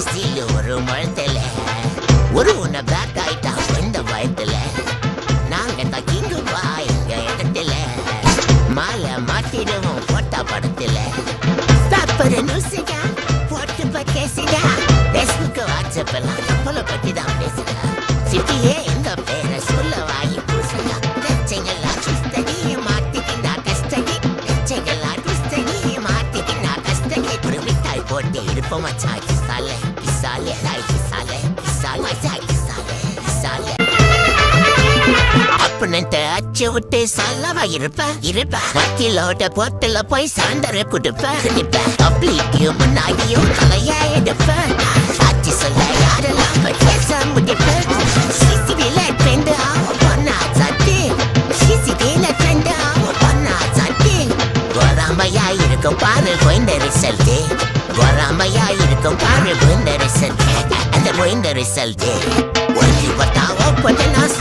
steel ஒரு முழத்துல ஒரு உன்னை பேக் ஆயிட்டா இந்த பயத்துல நாங்க தக்கிங்குவா எங்க இடத்துல மாலை மாட்டிடுவோம் போட்டா படத்துல பேப்பர் நியூஸுடா போட்டு பக்கேசிடா பேஸ்புக் வாட்ஸ்அப் எல்லாம் நம்மளை பத்தி தான் பேசுறா சிட்டியே எங்க பேரை சொல்ல வாங்கி பூசுறா பிரச்சனைலாம் சுஸ்தடி மாத்திக்கிண்டா கஸ்டடி பிரச்சனைலாம் சுஸ்தடி மாத்திக்கிண்டா கஸ்டடி ஒரு மிட்டாய் போட்டு இருப்போம் மச்சான் கிசாலே கிசாலே டாய் கிசாலே கிசாலே மச்சான் கிசாலே கிசாலே அப்பனன்ட்ட அச்சு விட்டு சல்லவா இருப்ப வக்கீலோட போட்டுல போய் சாண்டரை குடுப்ப பப்ளிக்கும் முன்னாடியும் தலையா எடுப்ப சாட்சி சொல்ல யாரெல்லாம் பேச முடிப்ப சிசிடில ட்ரெண்ட் ஆகும் பொண்ணா சாட்டி சிசிடில ட்ரெண்ட் ஆகும் பொண்ணா சாட்டி வராமையா இருக்கும் பாரு போயிந்த ரிசல்ட் வராமையா இருக்கும் பாரு போயிந்த ரிசல்ட் அந்த போயிந்த ரிசல்ட் ஒன்று பட்டாவோ போட்டு நான்